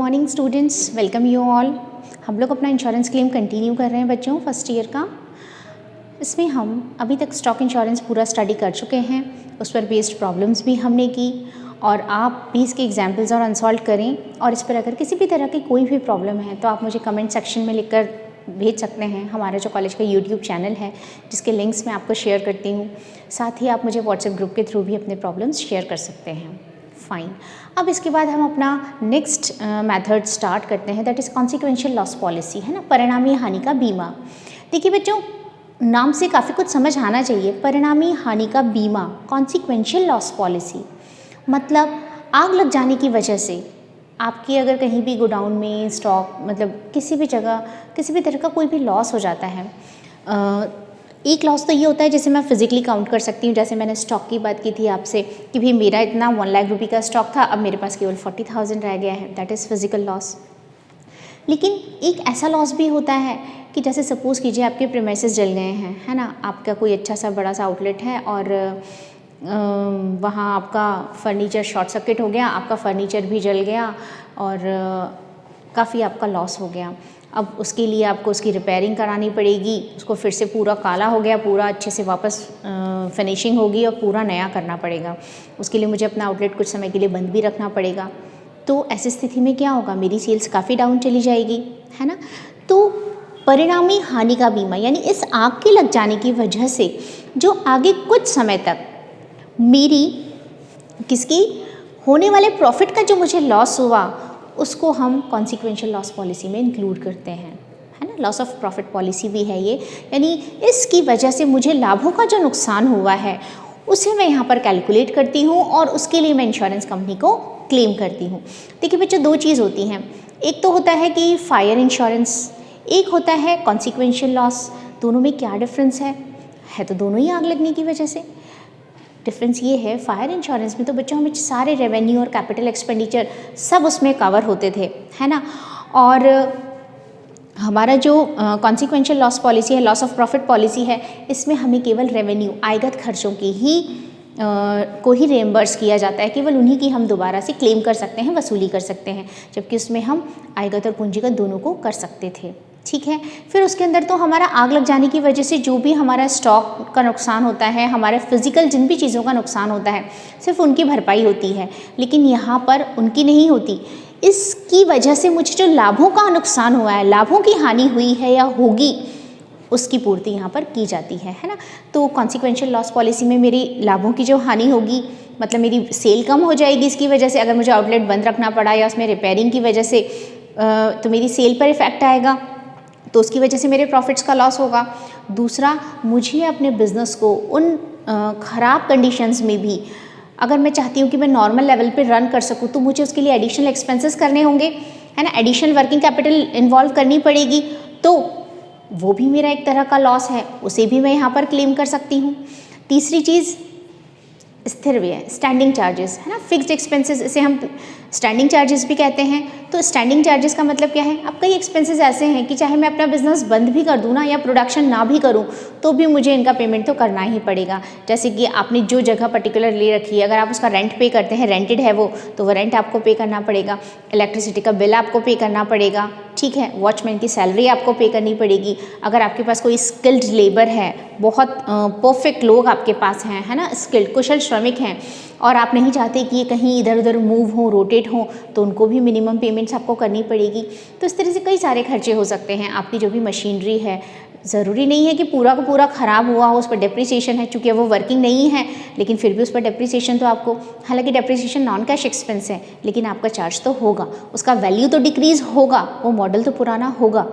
Morning students, welcome you all. हम लोग अपना इंश्योरेंस क्लेम कंटिन्यू कर रहे हैं बच्चों, फर्स्ट ईयर का। इसमें हम अभी तक स्टॉक इंश्योरेंस पूरा स्टडी कर चुके हैं, उस पर बेस्ड प्रॉब्लम्स भी हमने की और आप भी इसके एग्जाम्पल्स और अनसॉल्व करें। और इस पर अगर किसी भी तरह की कोई भी प्रॉब्लम है तो आप मुझे कमेंट सेक्शन में लिखकर भेज सकते हैं। हमारा जो कॉलेज का यूट्यूब चैनल है जिसके लिंक्स मैं आपको शेयर करती हूँ, साथ ही आप मुझे व्हाट्सएप ग्रुप के थ्रू भी अपने प्रॉब्लम्स शेयर कर सकते हैं। फाइन, अब इसके बाद हम अपना नेक्स्ट मेथड स्टार्ट करते हैं, that is consequential loss policy, है ना, परिणामी हानि का बीमा। देखिए बच्चों, नाम से काफ़ी कुछ समझ आना चाहिए। परिणामी हानि का बीमा, कॉन्सिक्वेंशियल लॉस पॉलिसी मतलब आग लग जाने की वजह से आपकी अगर कहीं भी गोडाउन में स्टॉक मतलब किसी भी जगह किसी भी तरह का कोई भी लॉस हो जाता है। एक लॉस तो ये होता है जिसे मैं फिजिकली काउंट कर सकती हूँ, जैसे मैंने स्टॉक की बात की थी आपसे कि भाई मेरा इतना 1 लाख रुपये का स्टॉक था, अब मेरे पास केवल 40,000 रह गया है, दैट इज़ फिजिकल लॉस। लेकिन एक ऐसा लॉस भी होता है कि जैसे सपोज़ कीजिए आपके प्रीमाइसेस जल गए हैं, है ना, आपका कोई अच्छा सा बड़ा सा आउटलेट है और वहाँ आपका फर्नीचर शॉर्ट सर्किट हो गया, आपका फर्नीचर भी जल गया और काफ़ी आपका लॉस हो गया। अब उसके लिए आपको उसकी रिपेयरिंग करानी पड़ेगी, उसको फिर से पूरा काला हो गया, पूरा अच्छे से वापस फिनिशिंग होगी और पूरा नया करना पड़ेगा। उसके लिए मुझे अपना आउटलेट कुछ समय के लिए बंद भी रखना पड़ेगा। तो ऐसी स्थिति में क्या होगा, मेरी सेल्स काफ़ी डाउन चली जाएगी, है ना। तो परिणामी हानि का बीमा यानी इस आग के लग जाने की वजह से जो आगे कुछ समय तक मेरी किसकी होने वाले प्रॉफिट का जो मुझे लॉस हुआ उसको हम कॉन्सिक्वेंशियल लॉस पॉलिसी में इंक्लूड करते हैं, है ना। लॉस ऑफ प्रॉफिट पॉलिसी भी है ये, यानी इसकी वजह से मुझे लाभों का जो नुकसान हुआ है उसे मैं यहाँ पर कैलकुलेट करती हूँ और उसके लिए मैं इंश्योरेंस कंपनी को क्लेम करती हूँ। देखिए बच्चों, दो चीज़ होती हैं, एक तो होता है कि फायर इंश्योरेंस, एक होता है कॉन्सिक्वेंशियल लॉस। दोनों में क्या डिफरेंस है तो दोनों ही आग लगने की वजह से। डिफरेंस ये है, फायर इंश्योरेंस में तो बच्चों हमें सारे रेवेन्यू और कैपिटल एक्सपेंडिचर सब उसमें कवर होते थे, है ना। और हमारा जो कॉन्सिक्वेंशियल लॉस पॉलिसी है, लॉस ऑफ प्रॉफिट पॉलिसी है, इसमें हमें केवल रेवेन्यू आयगत खर्चों की ही को ही रिएम्बर्स किया जाता है, केवल उन्हीं की हम दोबारा से क्लेम कर सकते हैं, वसूली कर सकते हैं, जबकि उसमें हम आयगत और पूंजीगत दोनों को कर सकते थे। ठीक है, फिर उसके अंदर तो हमारा आग लग जाने की वजह से जो भी हमारा स्टॉक का नुकसान होता है, हमारे फिजिकल जिन भी चीज़ों का नुकसान होता है, सिर्फ उनकी भरपाई होती है, लेकिन यहाँ पर उनकी नहीं होती। इसकी वजह से मुझे जो लाभों का नुकसान हुआ है, लाभों की हानि हुई है या होगी, उसकी पूर्ति यहाँ पर की जाती है ना। तो कॉन्सिक्वेंशियल लॉस पॉलिसी में मेरी लाभों की जो हानि होगी, मतलब मेरी सेल कम हो जाएगी इसकी वजह से, अगर मुझे आउटलेट बंद रखना पड़ा या उसमें रिपेयरिंग की वजह से तो मेरी सेल पर इफेक्ट आएगा, तो उसकी वजह से मेरे प्रॉफिट्स का लॉस होगा। दूसरा, मुझे अपने बिजनेस को उन ख़राब कंडीशंस में भी अगर मैं चाहती हूँ कि मैं नॉर्मल लेवल पे रन कर सकूँ तो मुझे उसके लिए एडिशनल एक्सपेंसेस करने होंगे, है ना, एडिशनल वर्किंग कैपिटल इन्वॉल्व करनी पड़ेगी, तो वो भी मेरा एक तरह का लॉस है, उसे भी मैं यहाँ पर क्लेम कर सकती हूँ। तीसरी चीज़ स्थिर व्यय, स्टैंडिंग चार्जेस, है ना, फिक्स्ड एक्सपेंसेस, इसे हम स्टैंडिंग चार्जेस भी कहते हैं। तो स्टैंडिंग चार्जेस का मतलब क्या है, अब कई एक्सपेंसेस ऐसे हैं कि चाहे मैं अपना बिजनेस बंद भी कर दूँ ना या प्रोडक्शन ना भी करूँ तो भी मुझे इनका पेमेंट तो करना ही पड़ेगा। जैसे कि आपने जो जगह पर्टिकुलर ले रखी है, अगर आप उसका रेंट पे करते हैं, रेंटेड है वो, तो वो रेंट आपको पे करना पड़ेगा, इलेक्ट्रिसिटी का बिल आपको पे करना पड़ेगा, ठीक है, वॉचमैन की सैलरी आपको पे करनी पड़ेगी। अगर आपके पास कोई स्किल्ड लेबर है, बहुत परफेक्ट लोग आपके पास हैं, है ना, स्किल्ड कुशल श्रमिक हैं, और आप नहीं चाहते कि ये कहीं इधर उधर मूव हो, रोटेट हो, तो उनको भी मिनिमम पेमेंट्स आपको करनी पड़ेगी। तो इस तरह से कई सारे खर्चे हो सकते हैं। आपकी जो भी मशीनरी है, ज़रूरी नहीं है कि पूरा का पूरा ख़राब हुआ हो, उस पर डेप्रिसिएशन है, चूँकि वो वर्किंग नहीं है, लेकिन फिर भी उस पर डेप्रिसिएशन तो आपको, हालांकि डेप्रिसिएशन नॉन कैश एक्सपेंस है, लेकिन आपका चार्ज तो होगा, उसका वैल्यू तो डिक्रीज़ होगा, वो मॉडल तो पुराना होगा।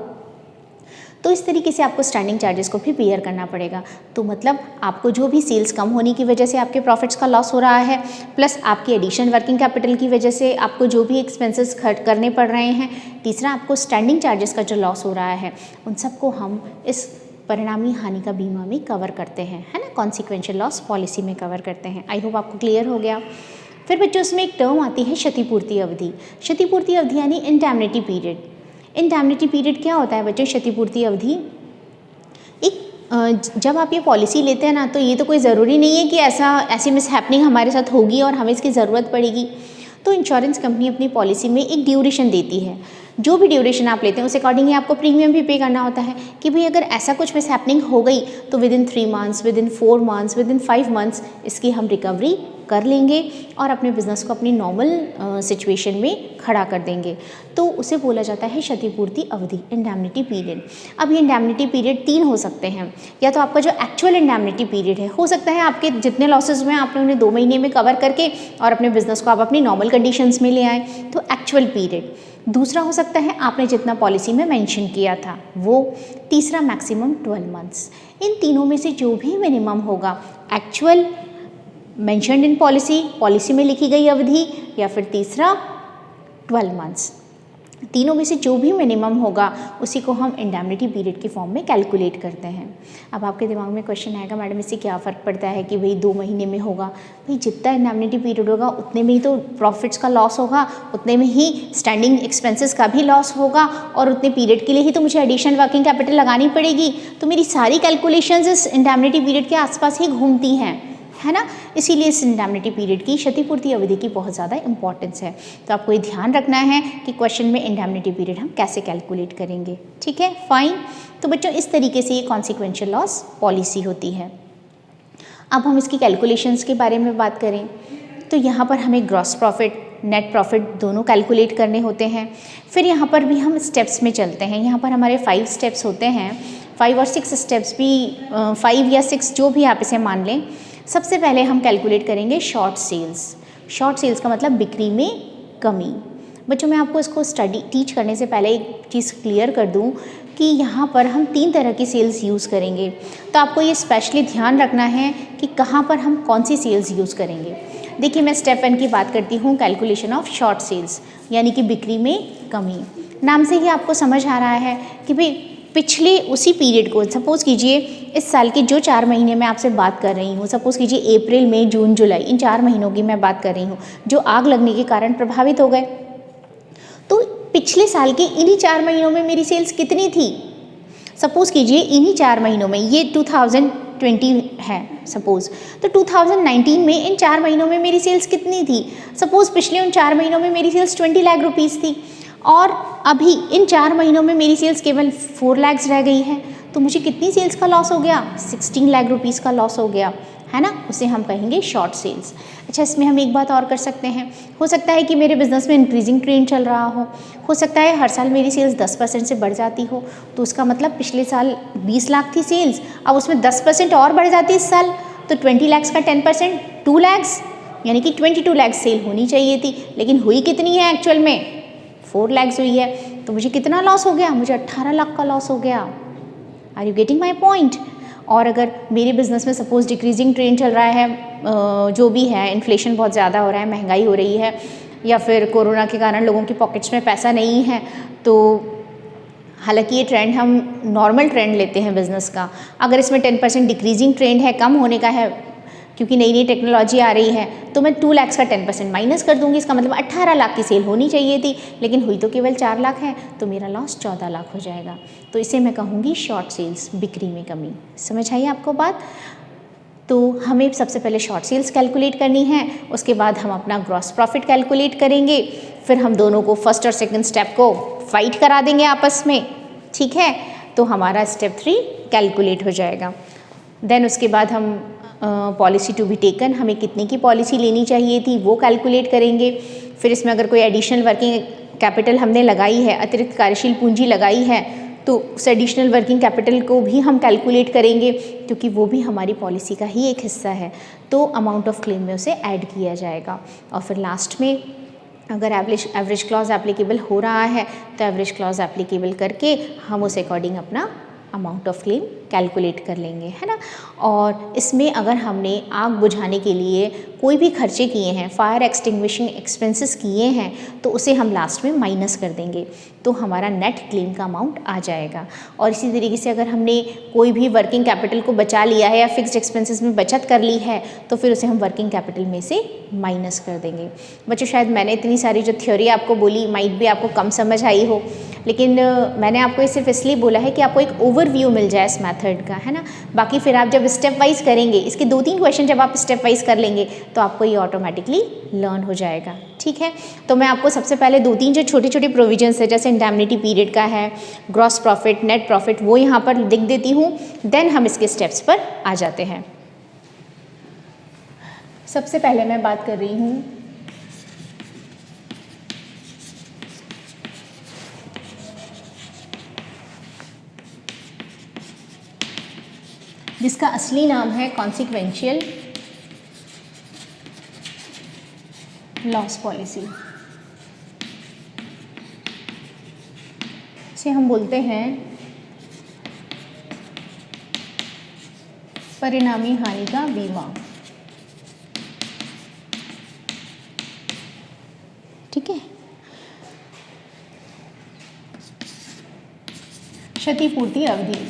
तो इस तरीके से आपको स्टैंडिंग चार्जेस को भी बेयर करना पड़ेगा। तो मतलब आपको जो भी सेल्स कम होने की वजह से आपके प्रॉफिट्स का लॉस हो रहा है, प्लस आपकी एडिशन वर्किंग कैपिटल की वजह से आपको जो भी एक्सपेंसेस खर्च करने पड़ रहे हैं, तीसरा आपको स्टैंडिंग चार्जेस का जो लॉस हो रहा है, उन सबको हम इस परिणामी हानि का बीमा में कवर करते हैं, है ना, कॉन्सिक्वेंशियल लॉस पॉलिसी में कवर करते हैं। आई होप आपको क्लियर हो गया। फिर बच्चों उसमें एक टर्म आती है क्षतिपूर्ति अवधि। क्षतिपूर्ति अवधि यानी इंडैमनिटी पीरियड। इंडैमनिटी पीरियड क्या होता है बच्चों, क्षतिपूर्ति अवधि। एक जब आप ये पॉलिसी लेते हैं ना, तो ये तो कोई ज़रूरी नहीं है कि ऐसी मिसहैपनिंग हमारे साथ होगी और हमें इसकी ज़रूरत पड़ेगी। तो इंश्योरेंस कंपनी अपनी पॉलिसी में एक ड्यूरेशन देती है, जो भी ड्यूरेशन आप लेते हैं उस अकॉर्डिंग ही आपको प्रीमियम भी पे करना होता है कि भाई अगर ऐसा कुछ मिस हैपनिंग हो गई तो with in 3 months, with in 4 months, with in 5 months इसकी हम रिकवरी कर लेंगे और अपने बिजनेस को अपनी नॉर्मल सिचुएशन में खड़ा कर देंगे। तो उसे बोला जाता है क्षतिपूर्ति अवधि, इंडैमनिटी पीरियड। अब ये इंडैमनिटी पीरियड 3 हो सकते हैं, या तो आपका जो एक्चुअल इंडैमनिटी पीरियड है, हो सकता है आपके जितने लॉसेज हुए आपने उन्हें 2 महीने में कवर करके और अपने बिजनेस को आप अपनी नॉर्मल कंडीशंस में ले आए, तो एक्चुअल पीरियड। दूसरा हो सकता है आपने जितना पॉलिसी में मेंशन किया था वो। तीसरा मैक्सिमम 12 मंथ्स। इन तीनों में से जो भी मिनिमम होगा, एक्चुअल, मेंशन्ड इन पॉलिसी में लिखी गई अवधि, या फिर तीसरा 12 मंथ्स, तीनों में से जो भी मिनिमम होगा उसी को हम इंडैमनिटी पीरियड की फॉर्म में कैलकुलेट करते हैं। अब आपके दिमाग में क्वेश्चन आएगा, मैडम इससे क्या फ़र्क पड़ता है कि भाई 2 महीने में होगा? भाई जितना इंडैमनिटी पीरियड होगा उतने में ही तो प्रॉफिट्स का लॉस होगा, उतने में ही स्टैंडिंग एक्सपेंसेस का भी लॉस होगा, और उतने पीरियड के लिए ही तो मुझे एडिशनल वर्किंग कैपिटल लगानी पड़ेगी। तो मेरी सारी कैलकुलेशंस इस इंडैमनिटी पीरियड के आसपास ही घूमती हैं, है ना। इसीलिए इस इंडैमनिटी पीरियड की क्षतिपूर्ति अवधि की बहुत ज़्यादा इंपॉर्टेंस है। तो आपको ये ध्यान रखना है कि क्वेश्चन में इंडैमनिटी पीरियड हम कैसे कैलकुलेट करेंगे, ठीक है, फाइन। तो बच्चों इस तरीके से ये कॉन्सिक्वेंशियल लॉस पॉलिसी होती है। अब हम इसकी कैलकुलेशंस के बारे में बात करें तो यहाँ पर हमें ग्रॉस प्रॉफिट, नेट प्रॉफिट दोनों कैलकुलेट करने होते हैं। फिर यहाँ पर भी हम स्टेप्स में चलते हैं। यहाँ पर हमारे 5 स्टेप्स होते हैं, 5 और 6 स्टेप्स भी, 5 या 6 जो भी आप इसे मान लें। सबसे पहले हम कैलकुलेट करेंगे शॉर्ट सेल्स। शॉर्ट सेल्स का मतलब बिक्री में कमी। बच्चों मैं आपको इसको टीच करने से पहले एक चीज़ क्लियर कर दूं कि यहाँ पर हम 3 तरह की सेल्स यूज़ करेंगे, तो आपको ये स्पेशली ध्यान रखना है कि कहाँ पर हम कौन सी सेल्स यूज़ करेंगे। देखिए मैं स्टेप 1 की बात करती हूँ, कैलकुलेशन ऑफ शॉर्ट सेल्स, यानी कि बिक्री में कमी। नाम से ही आपको समझ आ रहा है कि भाई पिछले उसी पीरियड को, सपोज़ कीजिए इस साल के जो 4 महीने मैं आपसे बात कर रही हूँ, सपोज़ कीजिए अप्रैल, मई, जून, जुलाई, इन 4 महीनों की मैं बात कर रही हूँ जो आग लगने के कारण प्रभावित हो गए। तो पिछले साल के इन्हीं 4 महीनों में मेरी सेल्स कितनी थी? सपोज़ कीजिए इन्हीं 4 महीनों में, ये 2020 है सपोज़, तो 2019 में इन 4 महीनों में मेरी सेल्स कितनी थी? सपोज़ पिछले उन 4 महीनों में मेरी सेल्स 20 लाख रुपीज़ थी और अभी इन 4 महीनों में मेरी सेल्स केवल 4 लाख रह गई है, तो मुझे कितनी सेल्स का लॉस हो गया? 16 लाख रुपीज़ का लॉस हो गया, है ना। उसे हम कहेंगे शॉर्ट सेल्स। अच्छा, इसमें हम एक बात और कर सकते हैं, हो सकता है कि मेरे बिजनेस में इंक्रीजिंग ट्रेंड चल रहा हो सकता है हर साल मेरी सेल्स 10% से बढ़ जाती हो, तो उसका मतलब पिछले साल 20 लाख थी सेल्स, अब उसमें 10% और बढ़ जाती है इस साल, तो 20 लाख का 10% 2 लाख, यानी कि 22 लाख सेल होनी चाहिए थी, लेकिन हुई कितनी है एक्चुअल में? 4 लाख हुई है। तो मुझे कितना लॉस हो गया? मुझे 18 लाख का लॉस हो गया। Are you getting my point? और अगर मेरे बिजनेस में सपोज डिक्रीजिंग ट्रेंड चल रहा है, जो भी है, इन्फ्लेशन बहुत ज़्यादा हो रहा है, महंगाई हो रही है, या फिर कोरोना के कारण लोगों की पॉकेट्स में पैसा नहीं है, तो हालांकि ये ट्रेंड हम नॉर्मल ट्रेंड लेते हैं बिज़नेस का, अगर इसमें 10% डिक्रीजिंग ट्रेंड है, कम होने का है, क्योंकि नई नई टेक्नोलॉजी आ रही है, तो मैं 2 लाख का 10% माइनस कर दूंगी। इसका मतलब 18 लाख की सेल होनी चाहिए थी, लेकिन हुई तो केवल 4 लाख है, तो मेरा लॉस 14 लाख हो जाएगा। तो इसे मैं कहूँगी शॉर्ट सेल्स, बिक्री में कमी। समझ आई आपको बात? तो हमें सबसे पहले शॉर्ट सेल्स कैलकुलेट करनी है, उसके बाद हम अपना ग्रॉस प्रॉफिट कैलकुलेट करेंगे, फिर हम दोनों को फर्स्ट और सेकंड स्टेप को फाइट करा देंगे आपस में, ठीक है। तो हमारा स्टेप 3 कैलकुलेट हो जाएगा। देन उसके बाद हम पॉलिसी टू बी टेकन, हमें कितने की पॉलिसी लेनी चाहिए थी वो कैलकुलेट करेंगे। फिर इसमें अगर कोई एडिशनल वर्किंग कैपिटल हमने लगाई है, अतिरिक्त कार्यशील पूंजी लगाई है, तो उस एडिशनल वर्किंग कैपिटल को भी हम कैलकुलेट करेंगे, क्योंकि वो भी हमारी पॉलिसी का ही एक हिस्सा है, तो अमाउंट ऑफ क्लेम में उसे ऐड किया जाएगा। और फिर लास्ट में अगर एवरेज क्लॉज एप्लीकेबल हो रहा है तो एवरेज क्लॉज एप्लीकेबल करके हम उस अकॉर्डिंग अपना अमाउंट ऑफ क्लेम कैलकुलेट कर लेंगे, है ना। और इसमें अगर हमने आग बुझाने के लिए कोई भी खर्चे किए हैं, फायर एक्सटिंग्विशिंग एक्सपेंसेस किए हैं, तो उसे हम लास्ट में माइनस कर देंगे, तो हमारा नेट क्लेम का अमाउंट आ जाएगा। और इसी तरीके से अगर हमने कोई भी वर्किंग कैपिटल को बचा लिया है या फिक्स्ड एक्सपेंसेस में बचत कर ली है, तो फिर उसे हम वर्किंग कैपिटल में से माइनस कर देंगे। बच्चों शायद मैंने इतनी सारी जो थ्योरी आपको बोली माइट भी आपको कम समझ आई हो, लेकिन मैंने आपको ये सिर्फ इसलिए बोला है कि आपको एक ओवरव्यू मिल जाए इस मेथड का, है ना। बाकी फिर आप जब स्टेप वाइज करेंगे, इसके 2-3 क्वेश्चन जब आप स्टेप वाइज कर लेंगे तो आपको ये ऑटोमेटिकली लर्न हो जाएगा, ठीक। ठीक है। तो मैं आपको सबसे पहले 2-3 जो छोटे छोटे प्रोविजंस है जैसे इंडेमनिटी पीरियड का है, ग्रॉस प्रॉफिट, नेट प्रॉफिट, वो यहाँ पर लिख देती हूँ, देन हम इसके स्टेप्स पर आ जाते हैं। सबसे पहले मैं बात कर रही हूँ जिसका असली नाम है कॉन्सिक्वेंशियल लॉस पॉलिसी। इसे हम बोलते हैं परिणामी हानि का बीमा, ठीक है। क्षतिपूर्ति अवधि,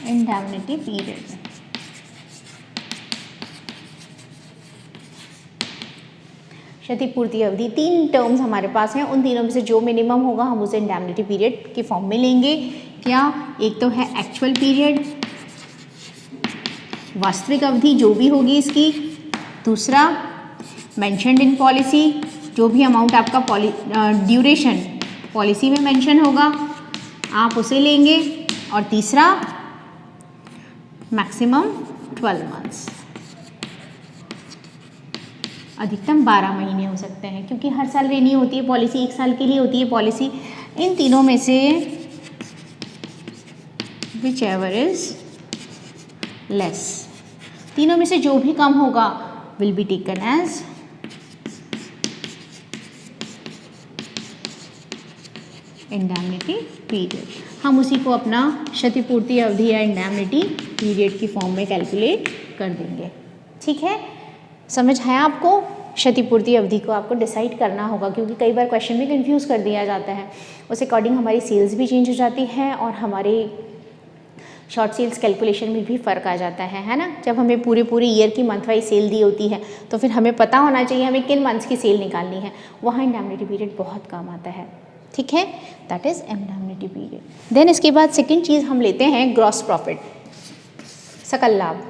इंडेमनिटी पीरियड, क्षतिपूर्ति अवधि, 3 टर्म्स हमारे पास हैं। उन तीनों में से जो मिनिमम होगा हम उसे इंडेमनिटी पीरियड के फॉर्म में लेंगे। क्या? एक तो है एक्चुअल पीरियड, वास्तविक अवधि जो भी होगी इसकी। दूसरा मेंशन्ड इन पॉलिसी, जो भी अमाउंट आपका ड्यूरेशन पॉलिसी में मेंशन होगा आप उसे लेंगे। और तीसरा मैक्सिमम 12 मंथ्स, अधिकतम 12 महीने हो सकते हैं क्योंकि हर साल रिन्यू होती है पॉलिसी, 1 साल के लिए होती है पॉलिसी। इन तीनों में से विच एवर इज लेस, तीनों में से जो भी कम होगा will be taken as indemnity period. हम उसी को अपना क्षतिपूर्ति अवधि या इंडेमनिटी पीरियड की फॉर्म में कैलकुलेट कर देंगे, ठीक है। समझ है आपको? क्षतिपूर्ति अवधि को आपको डिसाइड करना होगा क्योंकि कई बार क्वेश्चन में कंफ्यूज कर दिया जाता है। उस अकॉर्डिंग हमारी सेल्स भी चेंज हो जाती है और हमारे शॉर्ट सेल्स कैलकुलेशन में भी फ़र्क आ जाता है ना। जब हमें पूरे ईयर की मंथ वाइज सेल दी होती है तो फिर हमें पता होना चाहिए हमें किन मंथ्स की सेल निकालनी है, वहाँ इंडेमनिटी पीरियड बहुत काम आता है, ठीक है। That is indemnity period. Then इसके बाद सेकेंड चीज़ हम लेते हैं ग्रॉस प्रॉफिट, सकल लाभ।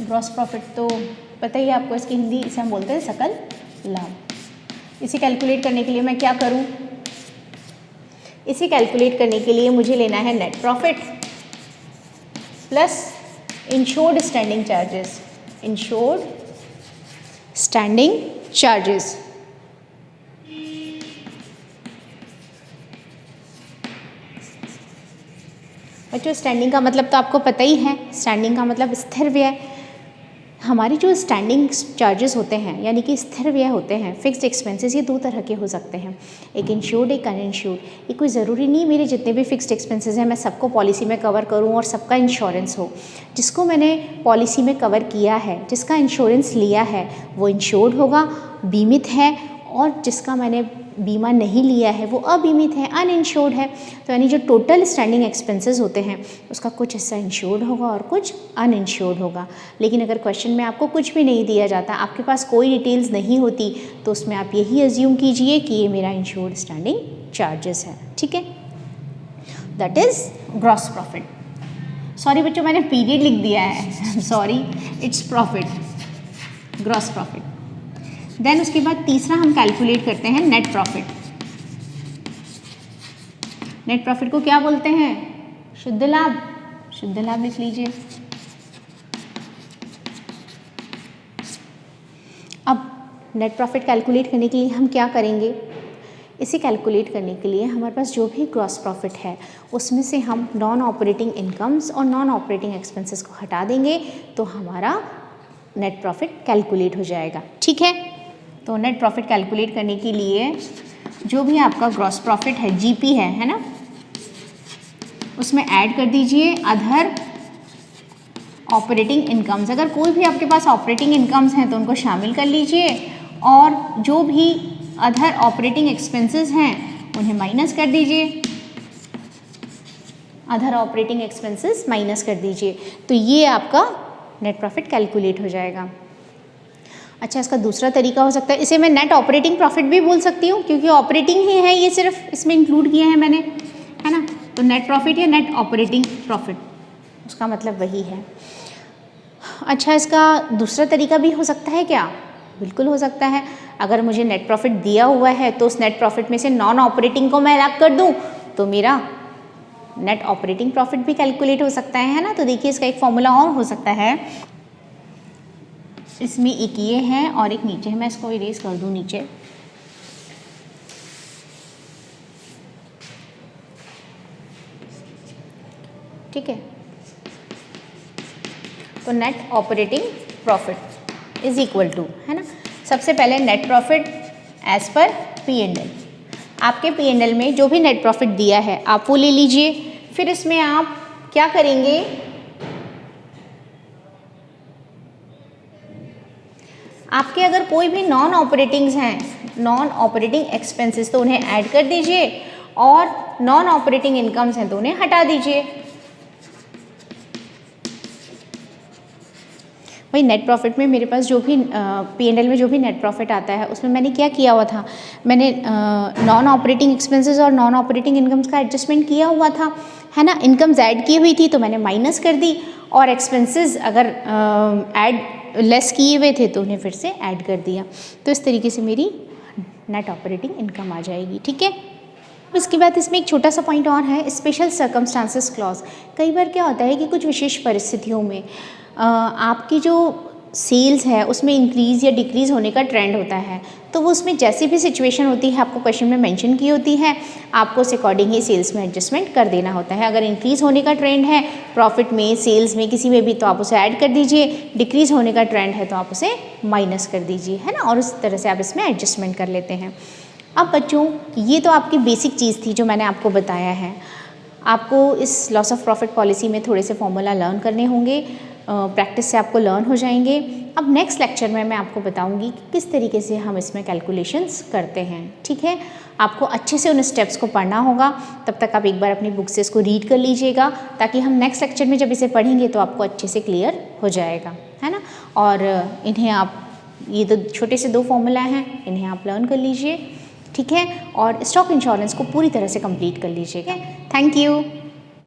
ग्रॉस प्रॉफिट तो पता ही है आपको, इसकी हिंदी इसे हम बोलते हैं सकल लाभ। इसे कैलकुलेट करने के लिए मैं क्या करूं? इसे कैलकुलेट करने के लिए मुझे लेना है net profit plus insured standing charges, insured standing charges. बच्चों स्टैंडिंग का मतलब तो आपको पता ही है, स्टैंडिंग का मतलब स्थिर व्यय। हमारी जो स्टैंडिंग चार्जेस होते हैं यानी कि स्थिर व्यय होते हैं, फिक्स्ड एक्सपेंसेस, ये 2 तरह के हो सकते हैं, एक इंश्योर्ड एक अनइंश्योर्ड। ये कोई ज़रूरी नहीं मेरे जितने भी फिक्स्ड एक्सपेंसेस हैं मैं सबको पॉलिसी में कवर करूं और सबका इंश्योरेंस हो। जिसको मैंने पॉलिसी में कवर किया है, जिसका इंश्योरेंस लिया है वो इंश्योर्ड होगा, बीमित है, और जिसका मैंने बीमा नहीं लिया है वो अबीमित है, अनइंश्योर्ड है। तो यानी जो टोटल स्टैंडिंग एक्सपेंसेस होते हैं उसका कुछ हिस्सा इंश्योर्ड होगा और कुछ अनइंश्योर्ड होगा। लेकिन अगर क्वेश्चन में आपको कुछ भी नहीं दिया जाता, आपके पास कोई डिटेल्स नहीं होती, तो उसमें आप यही अज्यूम कीजिए कि ये मेरा इंश्योर्ड स्टैंडिंग चार्जेस है, ठीक है। That is gross profit. Sorry बच्चों मैंने पीरियड लिख दिया है, sorry, it's profit, gross profit. Then उसके बाद तीसरा हम कैलकुलेट करते हैं नेट प्रॉफिट। नेट प्रॉफिट को क्या बोलते हैं? शुद्ध लाभ, शुद्ध लाभ लिख लीजिए। अब नेट प्रॉफिट कैलकुलेट करने के लिए हम क्या करेंगे? इसे कैलकुलेट करने के लिए हमारे पास जो भी ग्रॉस प्रॉफिट है उसमें से हम नॉन ऑपरेटिंग इनकम्स और नॉन ऑपरेटिंग एक्सपेंसेस को हटा देंगे तो हमारा नेट प्रॉफिट कैलकुलेट हो जाएगा, ठीक है। तो नेट प्रॉफिट कैलकुलेट करने के लिए जो भी आपका ग्रॉस प्रॉफिट है, जीपी है ना, उसमें ऐड कर दीजिए अदर ऑपरेटिंग इनकम्स। अगर कोई भी आपके पास ऑपरेटिंग इनकम्स हैं तो उनको शामिल कर लीजिए और जो भी अदर ऑपरेटिंग एक्सपेंसेस हैं उन्हें माइनस कर दीजिए, अदर ऑपरेटिंग एक्सपेंसेस माइनस कर दीजिए। तो ये आपका नेट प्रॉफिट कैलकुलेट हो जाएगा। अच्छा, इसका दूसरा तरीका हो सकता है, इसे मैं नेट ऑपरेटिंग प्रॉफिट भी बोल सकती हूँ क्योंकि ऑपरेटिंग ही है, ये सिर्फ इसमें इंक्लूड किया है मैंने। है ना। तो नेट प्रॉफिट या नेट ऑपरेटिंग प्रॉफिट, उसका मतलब वही है। अच्छा, इसका दूसरा तरीका भी हो सकता है क्या? बिल्कुल हो सकता है। अगर मुझे नेट प्रॉफिट दिया हुआ है तो उस नेट प्रॉफिट में से नॉन ऑपरेटिंग को मैं अलग कर दूं तो मेरा नेट ऑपरेटिंग प्रॉफिट भी कैलकुलेट हो सकता है ना। तो देखिए इसका एक फॉर्मूला और हो सकता है, इसमें एक ये है और एक नीचे है, मैं इसको इरेज कर दूं नीचे। ठीक है, तो net operating profit is equal to, है ना, सबसे पहले net profit as per P&L। आपके P&L में जो भी नेट प्रॉफिट दिया है आप वो ले लीजिए। फिर इसमें आप क्या करेंगे, आपके अगर कोई भी नॉन ऑपरेटिंग्स हैं, नॉन ऑपरेटिंग एक्सपेंसेस, तो उन्हें ऐड कर दीजिए और नॉन ऑपरेटिंग इनकम्स हैं तो उन्हें हटा दीजिए। वही नेट प्रॉफिट में मेरे पास जो भी P&L में जो भी नेट प्रॉफिट आता है उसमें मैंने क्या किया हुआ था, मैंने नॉन ऑपरेटिंग एक्सपेंसेस और नॉन ऑपरेटिंग इनकम्स का एडजस्टमेंट किया हुआ था, है ना। इनकम्स ऐड की हुई थी तो मैंने माइनस कर दी और एक्सपेंसेस अगर ऐड लेस किए हुए थे तो उन्हें फिर से ऐड कर दिया। तो इस तरीके से मेरी नेट ऑपरेटिंग इनकम आ जाएगी। ठीक है, उसके बाद इसमें एक छोटा सा पॉइंट और है, स्पेशल सर्कमस्टांसेस क्लॉज। कई बार क्या होता है कि कुछ विशेष परिस्थितियों में आपकी जो सेल्स है उसमें इंक्रीज़ या डिक्रीज़ होने का ट्रेंड होता है, तो वो उसमें जैसी भी सिचुएशन होती है आपको क्वेश्चन में मेंशन की होती है, आपको उस अकॉर्डिंग ही सेल्स में एडजस्टमेंट कर देना होता है। अगर इंक्रीज़ होने का ट्रेंड है प्रॉफिट में, सेल्स में, किसी में भी, तो आप उसे ऐड कर दीजिए। डिक्रीज़ होने का ट्रेंड है तो आप उसे माइनस कर दीजिए, है ना, और उस तरह से आप इसमें एडजस्टमेंट कर लेते हैं। अब बच्चों ये तो आपकी बेसिक चीज़ थी जो मैंने आपको बताया है। आपको इस लॉस ऑफ प्रॉफिट पॉलिसी में थोड़े से फॉर्मूला लर्न करने होंगे, प्रैक्टिस से आपको लर्न हो जाएंगे। अब नेक्स्ट लेक्चर में मैं आपको बताऊंगी कि किस तरीके से हम इसमें कैलकुलेशंस करते हैं। ठीक है, आपको अच्छे से उन स्टेप्स को पढ़ना होगा। तब तक आप एक बार अपनी बुक से इसको रीड कर लीजिएगा ताकि हम नेक्स्ट लेक्चर में जब इसे पढ़ेंगे तो आपको अच्छे से क्लियर हो जाएगा, है ना। और इन्हें आप, ये तो छोटे से 2 फॉर्मूला हैं, इन्हें आप लर्न कर लीजिए। ठीक है, और स्टॉक इंश्योरेंस को पूरी तरह से कंप्लीट कर लीजिएगा। Thank you.